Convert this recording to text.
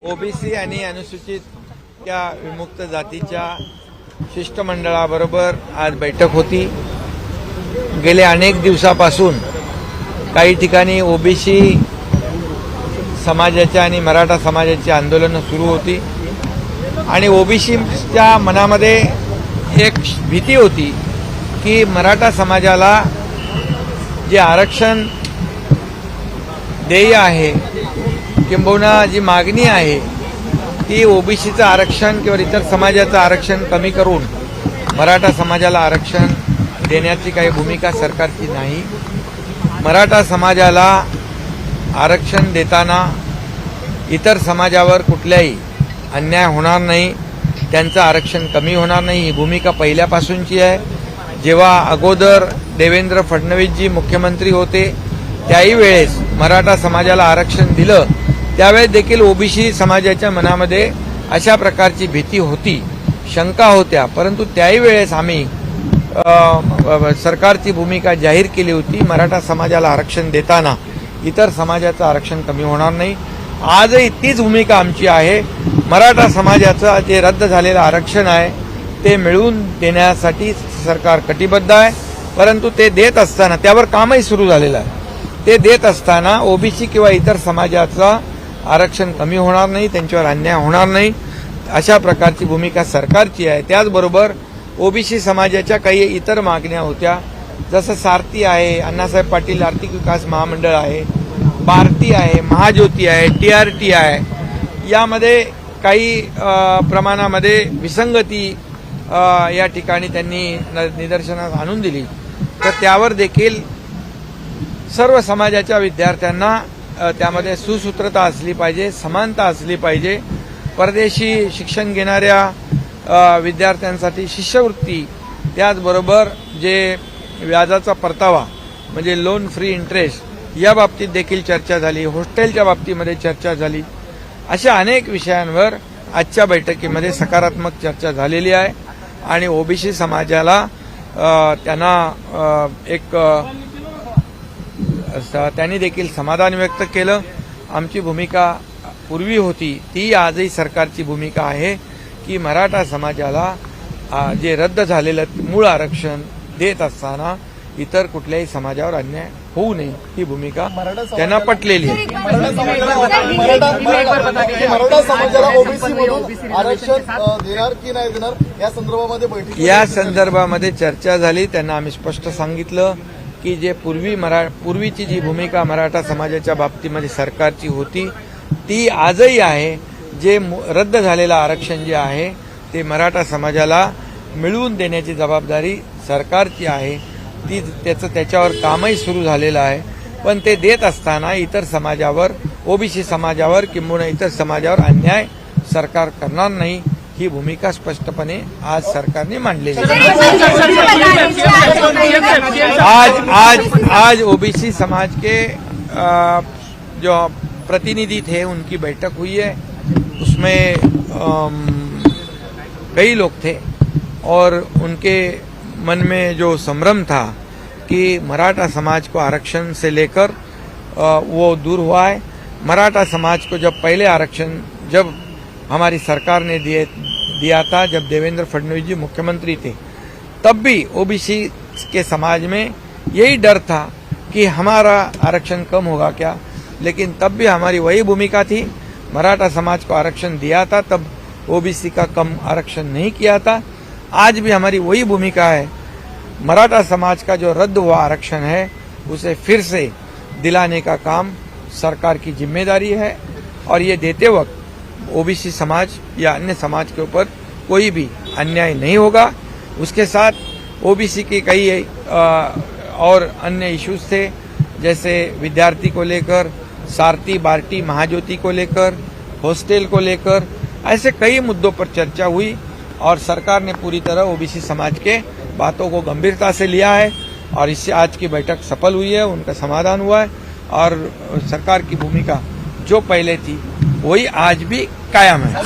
OBC आणि अनुसूचित या विमुक्त जातीच्या शिष्टमंडळाबरोबर आज बैठक होती। गेल्या अनेक दिवसापासून काही ठिकाणी ओबीसी समाजाच्या आणि मराठा समाजाची आंदोलनं सुरू होती आणि ओबीसीच्या मनामध्ये एक भीती होती की मराठा समाजाला जे आरक्षण देय आहे किंबहुना जी मागणी आहे ती ओबीसीचं आरक्षण किंवा इतर समाजाचं आरक्षण कमी करून मराठा समाजाला आरक्षण देण्याची काही भूमिका सरकारची नाही। मराठा समाजाला आरक्षण देताना इतर समाजावर कुठल्याही अन्याय होणार नाही, त्यांचं आरक्षण कमी होणार नाही, ही भूमिका पहिल्यापासूनची आहे। जेव्हा अगोदर देवेंद्र फडणवीसजी मुख्यमंत्री होते त्याही वेळेस मराठा समाजाला आरक्षण दिलं, त्यावेळेस देखील ओबीसी समाजाच्या मनामध्ये अशा प्रकारची भीती होती, शंका होत्या, परंतु त्याही वेळेस आम्ही सरकारची भूमिका जाहीर केली होती। मराठा समाजाला आरक्षण देताना इतर समाजाचं आरक्षण कमी होणार नाही। आजही तीच भूमिका आमची आहे। मराठा समाजाचं जे रद्द झालेलं आरक्षण आहे ते मिळवून देण्यासाठी सरकार कटिबद्ध आहे, परंतु ते देत असताना त्यावर कामही सुरू झालेलं आहे। ते देत असताना ओबीसी किंवा इतर समाजाचं आरक्षण कमी होणार नाही, त्यांच्यावर अन्याय होणार नाही, अशा प्रकारची भूमिका सरकारची आहे। त्याचबरोबर ओबीसी समाजाच्या काही इतर मागण्या होत्या, जसं सारथी आहे, अण्णासाहेब पाटील आर्थिक विकास महामंडळ आहे, भारती आहे, महाज्योती आहे, टीआरटी आहे, यामध्ये काही प्रमाणामध्ये विसंगती या ठिकाणी त्यांनी निदर्शनास आणून दिली, तर त्यावर देखील सर्व समाजाच्या विद्यार्थ्यांना त्यामध्ये सुसूत्रता असली पाहिजे, समानता असली पाहिजे। परदेशी शिक्षण घेणाऱ्या विद्यार्थ्यांसाठी शिष्यवृत्ती, त्याचबरोबर जे व्याजाचा परतावा म्हणजे लोन फ्री इंटरेस्ट या बाबतीत देखील चर्चा झाली, हॉस्टेलच्या बाबतीमध्ये चर्चा झाली, अशा अनेक विषयांवर आजच्या बैठकीमध्ये सकारात्मक चर्चा झालेली आहे आणि ओबीसी समाजाला त्यांनी देखील समाधान व्यक्त केलं। आमची भूमिका पूर्वी होती ती आजही सरकारची भूमिका आहे की मराठा समाजाला जे रद्द झालेलं मूळ आरक्षण देत असताना इतर कुठल्याही समाजावर अन्याय होऊ नये ही भूमिका त्यांना पटलेली आहे। या संदर्भामध्ये चर्चा झाली, त्यांना आम्ही स्पष्ट सांगितलं की जे पूर्वीची जी भूमिका मराठा समाजाच्या बाबतीमध्ये सरकारची होती ती आजही आहे। जे रद्द झालेलं आरक्षण जे आहे ते मराठा समाजाला मिळवून देण्याची जबाबदारी सरकारची आहे, त्याच्यावर कामही सुरू झालेलं आहे, पण ते देत असताना इतर समाजावर, ओबीसी समाजावर किंबहुना इतर समाजावर अन्याय सरकार करणार नाही ही भूमिका स्पष्टपणे आज सरकारने मांडलेली है। आज ओबीसी समाज के जो प्रतिनिधि थे उनकी बैठक हुई है, उसमें कई लोग थे और उनके मन में जो संभ्रम था कि मराठा समाज को आरक्षण से लेकर वो दूर हुआ है। मराठा समाज को जब पहले आरक्षण जब हमारी सरकार ने दिया था, जब देवेंद्र फडणवीस जी मुख्यमंत्री थे, तब भी ओबीसी के समाज में यही डर था कि हमारा आरक्षण कम होगा क्या, लेकिन तब भी हमारी वही भूमिका थी। मराठा समाज को आरक्षण दिया था, तब ओबीसी का कम आरक्षण नहीं किया था। आज भी हमारी वही भूमिका है। मराठा समाज का जो रद्द हुआ आरक्षण है उसे फिर से दिलाने का काम सरकार की जिम्मेदारी है और ये देते वक्त ओबीसी समाज या अन्य समाज के ऊपर कोई भी अन्याय नहीं होगा। उसके साथ ओबीसी के कई और अन्य इश्यूज थे, जैसे विद्यार्थी को लेकर, सारथी बार्टी महाज्योति को लेकर, हॉस्टेल को लेकर, ऐसे कई मुद्दों पर चर्चा हुई और सरकार ने पूरी तरह ओबीसी समाज के बातों को गंभीरता से लिया है और इससे आज की बैठक सफल हुई है, उनका समाधान हुआ है और सरकार की भूमिका जो पहले थी वही आज भी कायम है।